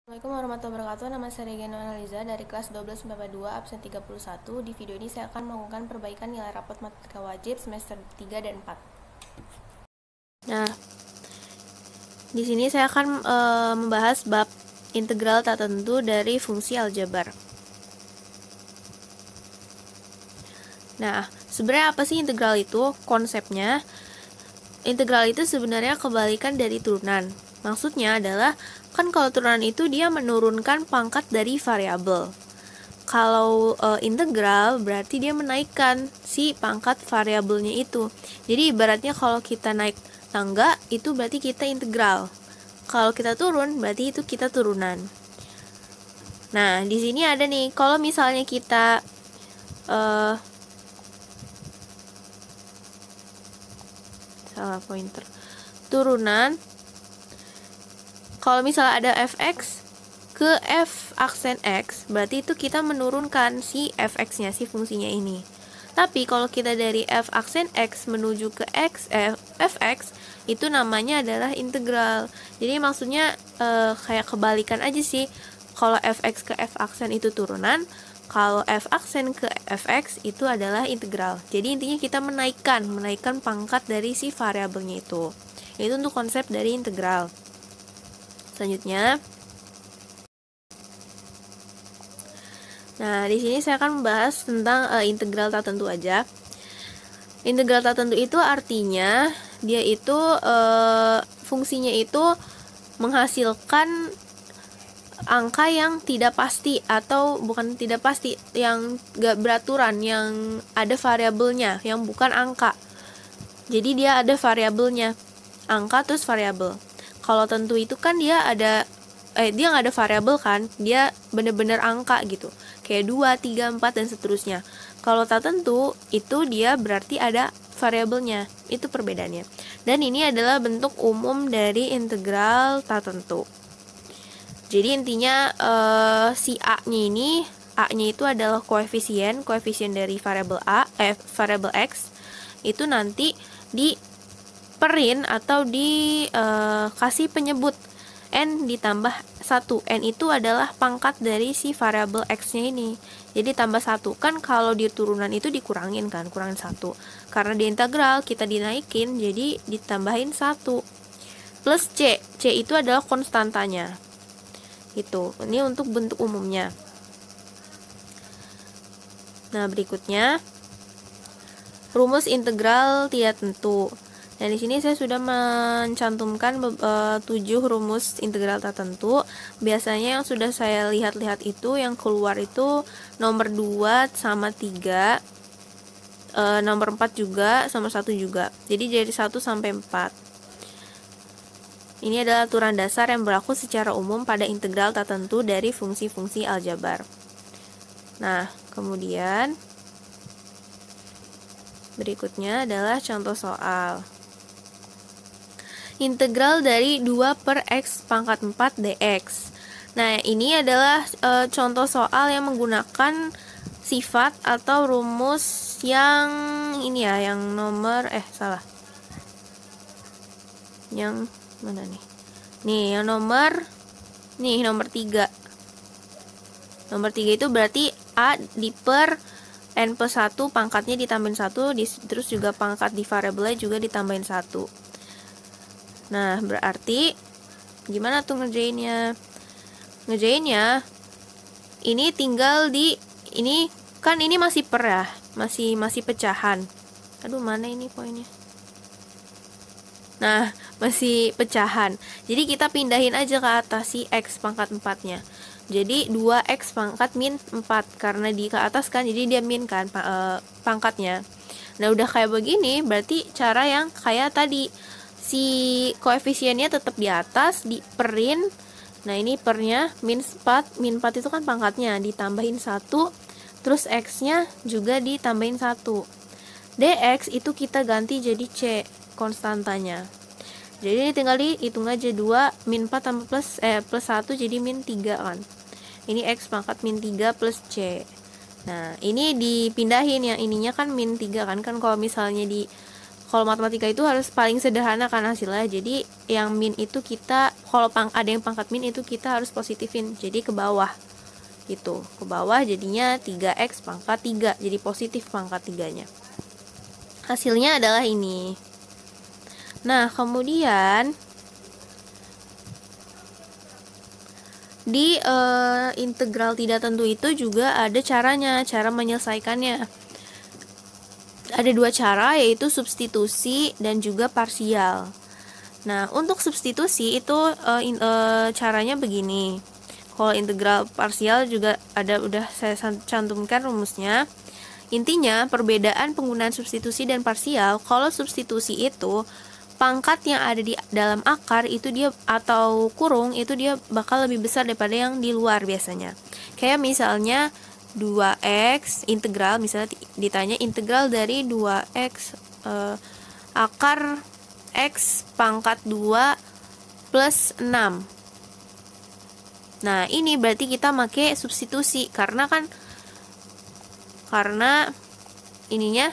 Assalamualaikum warahmatullahi wabarakatuh. Nama saya Regina Analiza dari kelas 12 MPP 2 absen 31. Di video ini saya akan melakukan perbaikan nilai rapot matematika wajib semester 3 dan 4. Nah, di sini saya akan membahas bab integral tak tentu dari fungsi aljabar. Nah, sebenarnya apa sih integral itu? Konsepnya, integral itu sebenarnya kebalikan dari turunan. Maksudnya adalah, kan kalau turunan itu dia menurunkan pangkat dari variabel. Kalau integral berarti dia menaikkan si pangkat variabelnya itu. Jadi ibaratnya kalau kita naik tangga itu berarti kita integral. Kalau kita turun berarti itu kita turunan. Nah, di sini ada nih, kalau misalnya kita salah pointer. Turunan, kalau misalnya ada fx ke f aksen x, berarti itu kita menurunkan si fx-nya, si fungsinya ini. Tapi kalau kita dari f aksen x menuju ke fx, itu namanya adalah integral. Jadi maksudnya kayak kebalikan aja sih. Kalau fx ke f aksen itu turunan, kalau f aksen ke fx itu adalah integral. Jadi intinya kita menaikkan pangkat dari si variabelnya itu. Itu untuk konsep dari integral. Selanjutnya, nah di sini saya akan membahas tentang integral tak tentu aja. Integral tak tentu itu artinya dia itu fungsinya itu menghasilkan angka yang tidak pasti, atau bukan tidak pasti, yang gak beraturan, yang ada variabelnya, yang bukan angka. Jadi dia ada variabelnya, angka terus variabel. Kalau tentu itu kan dia ada dia nggak ada variabel kan, dia bener-bener angka gitu, kayak 2, 3, 4 dan seterusnya. Kalau tak tentu itu dia berarti ada variabelnya, itu perbedaannya. Dan ini adalah bentuk umum dari integral tak tentu. Jadi intinya si a-nya ini, a-nya itu adalah koefisien dari variabel variabel x, itu nanti diperin atau dikasih penyebut n ditambah 1. N itu adalah pangkat dari si variabel x-nya ini. Jadi tambah 1. Kan kalau di turunan itu dikurangin kan, kurangin 1. Karena di integral kita dinaikin, jadi ditambahin 1. Plus c. C itu adalah konstantanya. Itu. Ini untuk bentuk umumnya. Nah, berikutnya rumus integral tidak tentu. Nah, di sini saya sudah mencantumkan 7 rumus integral tak tentu. Biasanya yang sudah saya lihat-lihat itu yang keluar itu nomor 2 sama 3, nomor 4 juga, sama 1 juga. Jadi dari 1 sampai 4. Ini adalah aturan dasar yang berlaku secara umum pada integral tak tentu dari fungsi-fungsi aljabar. Nah, kemudian berikutnya adalah contoh soal. Integral dari 2 per x pangkat 4 dx. Nah, ini adalah contoh soal yang menggunakan sifat atau rumus yang ini ya, yang nomor yang mana nih? Nih, yang nomor 3. Nomor 3 itu berarti a di per n plus 1 pangkatnya ditambahin 1, terus juga pangkat di variabelnya juga ditambahin 1. Nah, berarti gimana tuh ngerjainnya? Ngerjainnya ini tinggal ini kan ini masih per ya, masih pecahan. Aduh, mana ini poinnya? Nah, masih pecahan. Jadi kita pindahin aja ke atas si x pangkat 4-nya. Jadi 2x pangkat min 4, karena di ke atas kan, jadi dia min kan pangkatnya. Nah, udah kayak begini, berarti cara yang kayak tadi, si koefisiennya tetap di atas, diperin. Nah, ini pernya min 4 itu kan pangkatnya, ditambahin 1, terus x-nya juga ditambahin 1. Dx itu kita ganti jadi c, konstantanya. Jadi tinggal dihitung aja, 2 min 4 tambah plus 1 jadi min 3 kan. Ini x pangkat min 3 plus c. Nah, ini dipindahin, yang ininya kan min 3 kan. Kan kalau misalnya Kalau matematika itu harus paling sederhana kan hasilnya. Jadi yang min itu kita, kalau ada yang pangkat min itu kita harus positifin. Jadi ke bawah. Gitu. Ke bawah jadinya 3x pangkat 3. Jadi positif pangkat 3-nya. Hasilnya adalah ini. Nah, kemudian di integral tidak tentu itu juga ada caranya, cara menyelesaikannya. Ada dua cara, yaitu substitusi dan juga parsial. Nah, untuk substitusi itu caranya begini. Kalau integral parsial juga udah saya cantumkan rumusnya. Intinya, perbedaan penggunaan substitusi dan parsial, kalau substitusi itu pangkat yang ada di dalam akar itu dia, atau kurung itu dia bakal lebih besar daripada yang di luar biasanya. Kayak misalnya 2x integral, misalnya ditanya integral dari 2x akar x pangkat 2 plus 6. Nah, ini berarti kita pakai substitusi karena ininya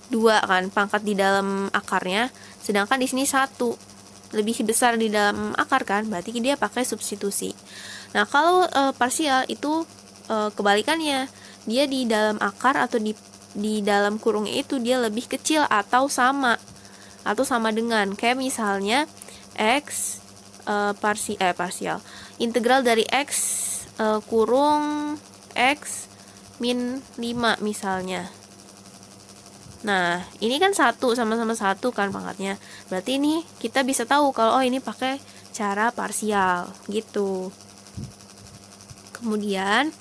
2 kan pangkat di dalam akarnya, sedangkan di sini 1 lebih besar di dalam akar kan, berarti dia pakai substitusi. Nah, kalau parsial itu kebalikannya, dia di dalam akar atau di dalam kurungnya itu dia lebih kecil atau sama dengan, kayak misalnya x parsial integral dari x kurung x min 5 misalnya. Nah, ini kan sama-sama 1 kan pangkatnya. Berarti ini kita bisa tahu kalau ini pakai cara parsial gitu. Kemudian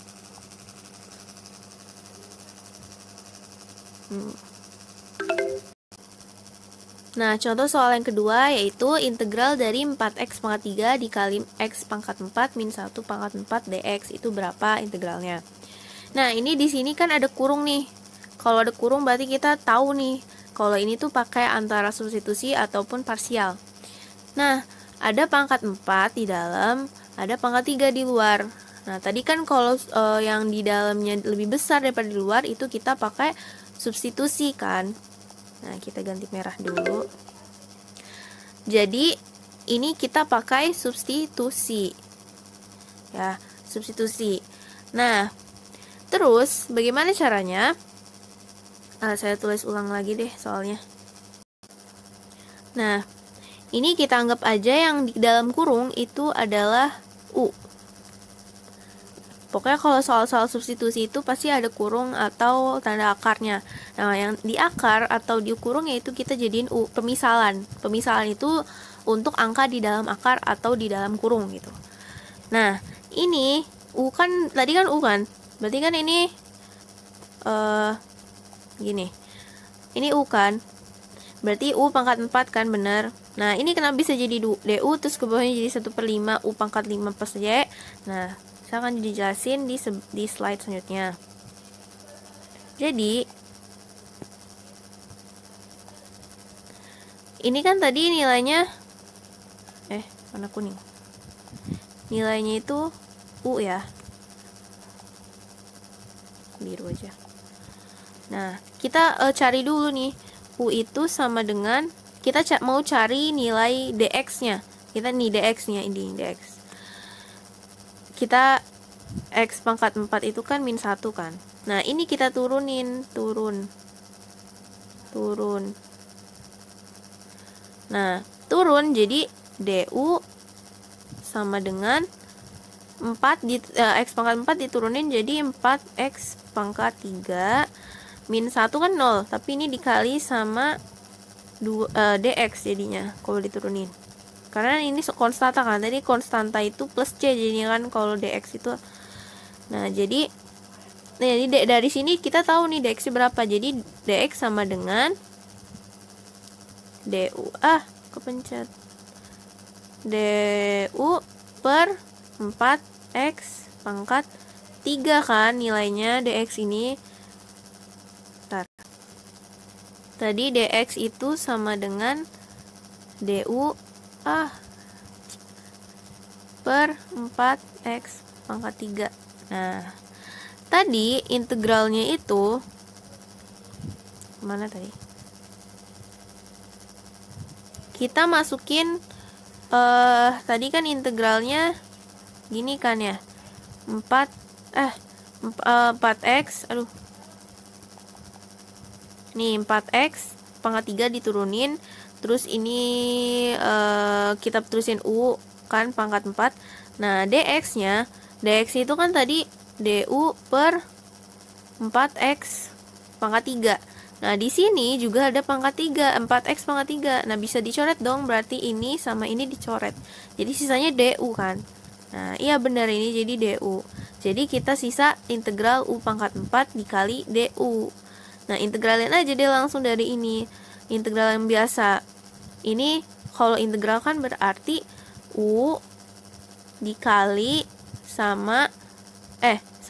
nah, contoh soal yang kedua yaitu integral dari 4x pangkat 3 dikali x pangkat 4 min 1 pangkat 4 dx itu berapa integralnya. Nah, ini di sini kan ada kurung nih. Kalau ada kurung berarti kita tahu nih kalau ini tuh pakai antara substitusi ataupun parsial. Nah, ada pangkat 4 di dalam, ada pangkat 3 di luar. Nah, tadi kan kalau yang di dalamnya lebih besar daripada di luar itu kita pakai substitusi kan. Nah, kita ganti merah dulu. Jadi, ini kita pakai substitusi. Ya, substitusi. Nah, terus bagaimana caranya? Saya tulis ulang lagi deh soalnya. Nah, ini kita anggap aja yang di dalam kurung itu adalah U. Pokoknya kalau soal-soal substitusi itu pasti ada kurung atau tanda akarnya. Nah, yang di akar atau di kurung yaitu kita jadiin U, pemisalan. Pemisalan itu untuk angka di dalam akar atau di dalam kurung gitu. Nah, ini U kan, tadi kan U kan? Berarti kan ini gini. Ini U kan? Berarti U pangkat 4 kan, bener. Nah, ini kenapa bisa jadi DU terus ke bawahnya jadi 1/5 U pangkat 5 plus Y. Nah, saya akan dijelasin di slide selanjutnya. Jadi, ini kan tadi nilainya warna kuning. Nilainya itu U ya. Biru aja. Nah, kita cari dulu nih. U itu sama dengan, kita mau cari nilai dx-nya. Kita nih dx-nya, ini dx. Kita x pangkat 4 itu kan min 1 kan. Nah, ini kita turunin, turun. Nah, turun jadi du sama dengan 4 x pangkat 4 diturunin jadi 4x pangkat 3 min 1 kan 0, tapi ini dikali sama dx jadinya kalau diturunin. Karena ini konstanta kan, tadi konstanta itu plus c jadinya kan kalau dx itu. Nah, jadi dari sini kita tahu nih dx berapa. Jadi dx sama dengan du kepencet du per 4x pangkat 3 kan nilainya dx ini. Tadi dx itu sama dengan du per 4x pangkat 3. Nah, tadi integralnya itu mana tadi? kita masukin tadi kan integralnya gini kan ya, 4x, aduh, nih 4x pangkat 3 diturunin, terus ini kita terusin u kan pangkat 4. Nah dx itu kan tadi du per 4x pangkat 3. Nah di sini juga ada pangkat 3, 4x pangkat 3. Nah bisa dicoret dong, berarti ini sama ini dicoret, jadi sisanya du kan. Nah iya benar, ini jadi du. Jadi kita sisa integral u pangkat 4 dikali du. Nah integralin aja deh langsung dari ini, integral yang biasa. Ini kalau integral kan berarti u dikali sama 1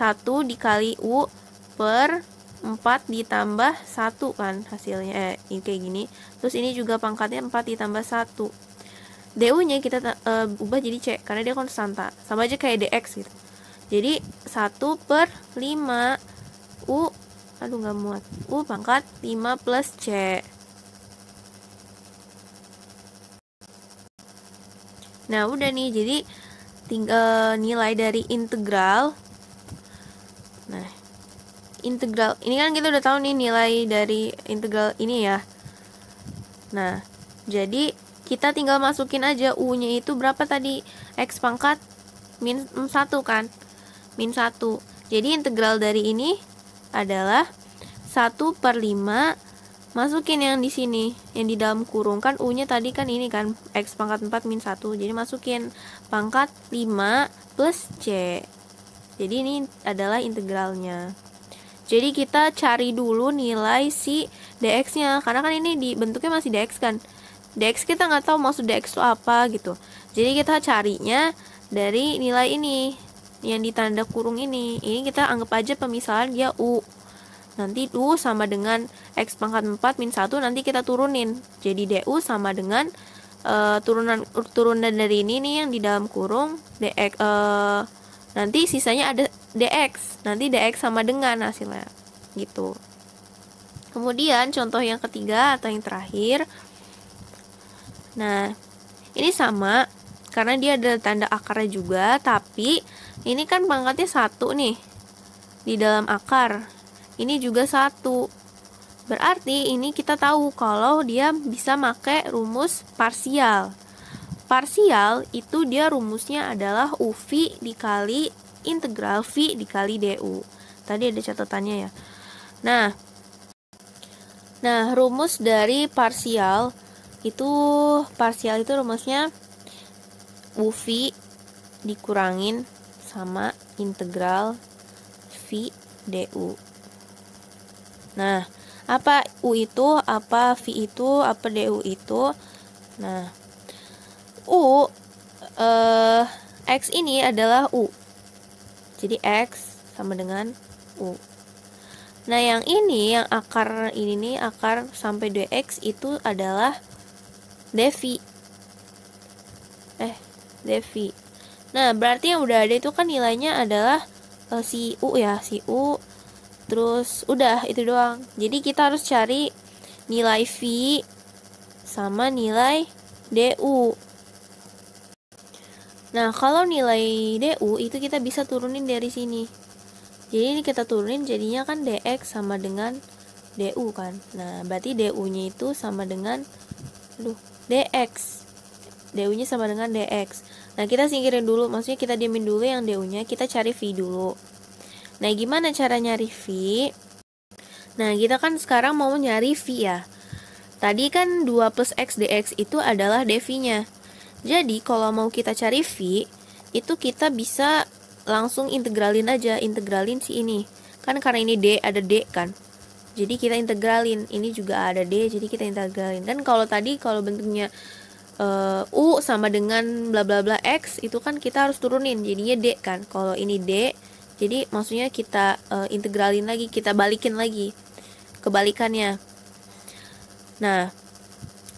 dikali u per 4 ditambah 1 kan hasilnya, ini kayak gini. Terus ini juga pangkatnya 4 ditambah 1. du nya kita ubah jadi c karena dia konstanta, sama aja kayak dx gitu. Jadi 1 per 5 u, aduh nggak muat, u pangkat 5 plus c. Nah udah nih, jadi tinggal nilai dari integral. Nah integral ini kan kita udah tahu nih nilai dari integral ini ya. Nah jadi kita tinggal masukin aja u nya itu berapa tadi, x pangkat min 1 kan, min 1. Jadi integral dari ini adalah 1 per 5, masukin yang di sini, yang di dalam kurung kan, u nya tadi kan ini kan x pangkat 4 min 1, jadi masukin pangkat 5 plus c. Jadi ini adalah integralnya. Jadi kita cari dulu nilai si dx nya, karena kan ini dibentuknya masih dx kan, dx kita nggak tahu maksud dx itu apa gitu. Jadi kita carinya dari nilai ini yang di tanda kurung ini kita anggap aja pemisahan dia u. Nanti u sama dengan x pangkat 4 min 1, nanti kita turunin. Jadi du sama dengan turunan dari ini nih yang di dalam kurung dx, nanti sisanya ada dx, nanti dx sama dengan hasilnya gitu. Kemudian contoh yang ketiga atau yang terakhir, nah ini sama karena dia ada tanda akarnya juga, tapi ini kan pangkatnya 1 nih di dalam akar, ini juga 1. Berarti ini kita tahu kalau dia bisa pakai rumus parsial. Parsial itu dia rumusnya adalah uv dikali integral v dikali du. Tadi ada catatannya ya. Nah rumus dari parsial itu rumusnya uv dikurangin sama integral v du. Nah apa u itu, apa v itu, apa du itu? Nah x ini adalah u, jadi x sama dengan u. Nah yang ini, yang akar ini nih, akar sampai dx itu adalah dv. dv. Nah berarti yang udah ada itu kan nilainya adalah si u ya, si u. Terus udah itu doang. Jadi kita harus cari nilai v sama nilai du. Nah kalau nilai du itu kita bisa turunin dari sini. Jadi ini kita turunin, jadinya kan dx sama dengan du kan. Nah berarti du nya itu sama dengan dx. Du nya sama dengan dx. Nah kita singkirin dulu, maksudnya kita diamin dulu yang du nya, kita cari v dulu. Nah gimana cara nyari v? Nah kita kan sekarang mau nyari v ya. Tadi kan 2 plus x dx itu adalah dv nya. Jadi kalau mau kita cari v, itu kita bisa langsung integralin aja, integralin si ini. Kan karena ini d, ada d kan, jadi kita integralin. Ini juga ada d, jadi kita integralin. Kan kalau tadi kalau bentuknya u sama dengan bla bla bla x, itu kan kita harus turunin, jadinya d kan. Kalau ini d, jadi maksudnya kita integralin lagi, kita balikin lagi, kebalikannya. Nah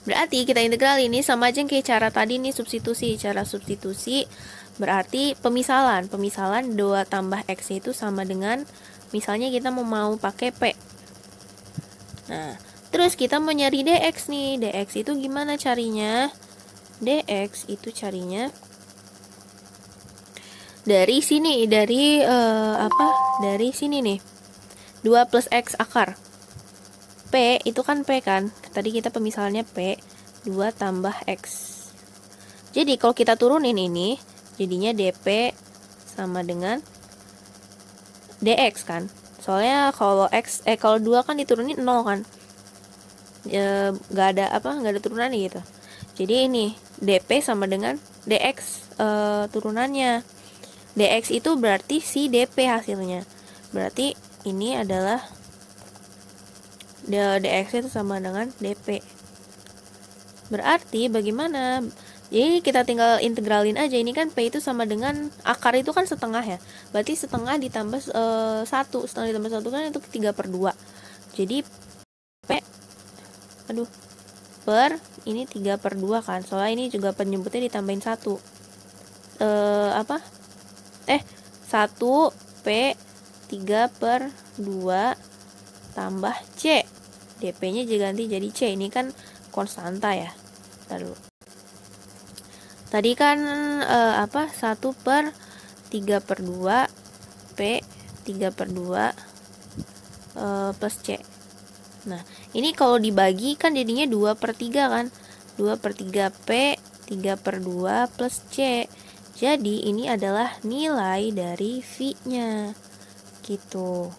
berarti kita integralin ini sama aja kayak cara tadi nih, substitusi. Cara substitusi berarti pemisalan 2 tambah x itu sama dengan, misalnya kita mau pakai p. Nah Terus kita mau nyari dx nih. Dx itu gimana carinya? Dx itu carinya dari sini, dari dari sini nih. 2 plus X akar. P itu kan P kan. Tadi kita pemisahannya P, 2 tambah X. Jadi kalau kita turunin ini, jadinya DP sama dengan DX kan. Soalnya kalau kalau 2 kan diturunin 0 kan. Nggak ada turunannya gitu. Jadi ini DP sama dengan DX turunannya. DX itu berarti si DP hasilnya. Berarti ini adalah DX itu sama dengan DP. Berarti bagaimana? Jadi kita tinggal integralin aja. Ini kan P itu sama dengan akar itu kan setengah ya. Berarti setengah ditambah 1. Setengah ditambah 1 kan itu 3/2. Jadi P per ini 3/2 kan. Soalnya ini juga penyebutnya ditambahin 1. 1 P 3/2 tambah C. DP-nya juga ganti jadi C. Ini kan konstanta ya. Tadi kan 1/3/2 P 3/2 plus C. Nah, ini kalau dibagi kan jadinya 2/3 kan. 2/3 P 3/2 plus C. Jadi ini adalah nilai dari V-nya. Gitu.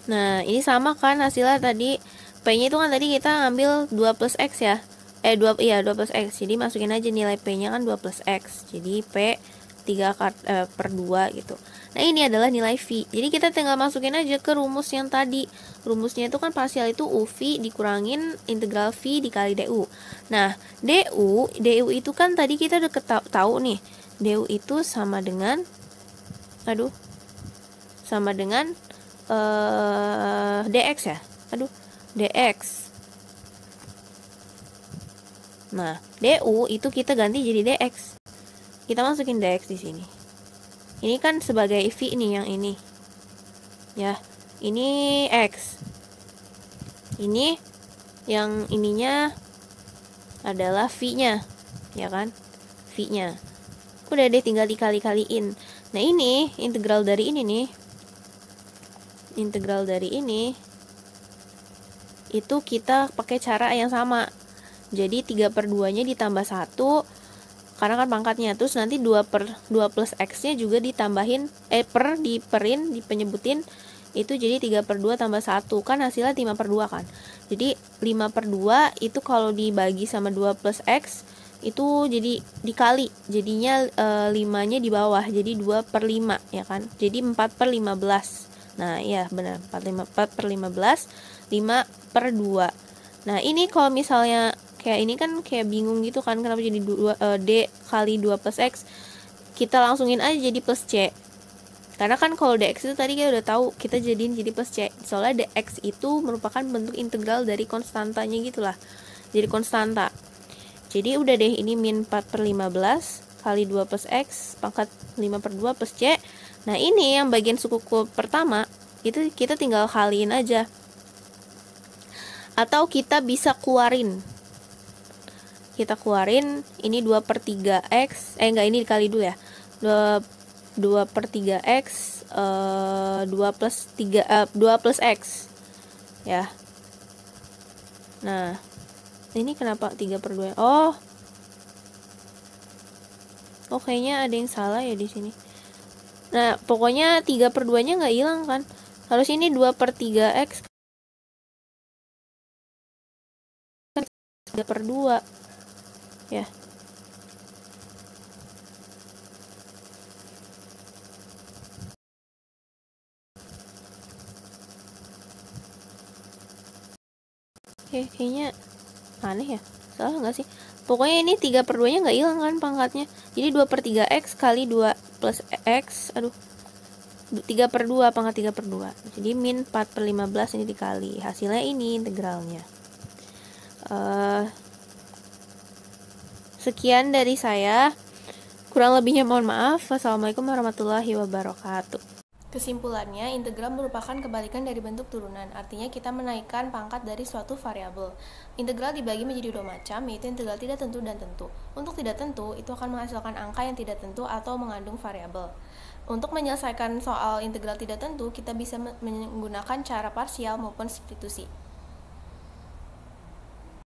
Nah, ini sama kan hasilnya tadi. P-nya itu kan tadi kita ngambil 2 plus X ya. 2 plus X. Jadi masukin aja nilai P-nya kan 2 plus X. Jadi P 3/2 gitu. Nah, ini adalah nilai V. Jadi kita tinggal masukin aja ke rumus yang tadi. Rumusnya itu kan parsial itu UV dikurangin integral V dikali DU. Nah, DU itu kan tadi kita udah tahu nih. DU itu sama dengan DX ya. DX. Nah, DU itu kita ganti jadi DX. Kita masukin DX di sini. Ini kan sebagai V nih yang ini. Ya, ini X. Ini yang ininya adalah V-nya. Ya kan? V-nya. Udah deh tinggal dikali-kaliin. Nah, ini integral dari ini nih. Integral dari ini itu kita pakai cara yang sama. Jadi 3/2-nya ditambah 1 karena kan pangkatnya. Terus nanti 2 plus X-nya juga ditambahin dipenyebutin itu jadi 3/2 tambah 1 kan hasilnya 5/2 kan. Jadi 5/2 itu kalau dibagi sama 2 plus X itu jadi dikali, jadinya 5-nya di bawah, jadi 2/5 ya kan. Jadi 4/15. Nah, iya benar, 4/15, 5/2. Nah, ini kalau misalnya kayak ini kan kayak bingung gitu kan, kenapa jadi D kali 2 plus X. Kita langsungin aja jadi plus C. Karena kan kalau DX itu tadi kita udah tahu, kita jadiin jadi plus C. Soalnya DX itu merupakan bentuk integral dari konstantanya gitulah. Jadi konstanta. Jadi udah deh, ini min 4/15 kali 2 plus X pangkat 5/2 plus C. Nah, ini yang bagian suku pertama itu kita tinggal kaliin aja. Atau kita bisa keluarin. Kita keluarin ini 2/3X. Ini dikali dulu ya. 2/3X 2 plus X. Ya. Nah, ini kenapa 3/2? Oh, kayaknya ada yang salah ya di sini. Nah, pokoknya 3/2-nya nggak hilang kan? Harus ini 2/3X 3/2 ya. Kayaknya aneh ya. Salah nggak sih? Pokoknya ini 3/2-nya nggak hilang kan pangkatnya. Jadi 2/3X kali 2 plus X. 3/2 pangkat 3/2. Jadi min 4/15 ini dikali. Hasilnya ini integralnya. Sekian dari saya. Kurang lebihnya mohon maaf. Wassalamualaikum warahmatullahi wabarakatuh. Kesimpulannya, integral merupakan kebalikan dari bentuk turunan, artinya kita menaikkan pangkat dari suatu variabel. Integral dibagi menjadi dua macam, yaitu integral tidak tentu dan tentu. Untuk tidak tentu, itu akan menghasilkan angka yang tidak tentu atau mengandung variabel. Untuk menyelesaikan soal integral tidak tentu, kita bisa menggunakan cara parsial maupun substitusi.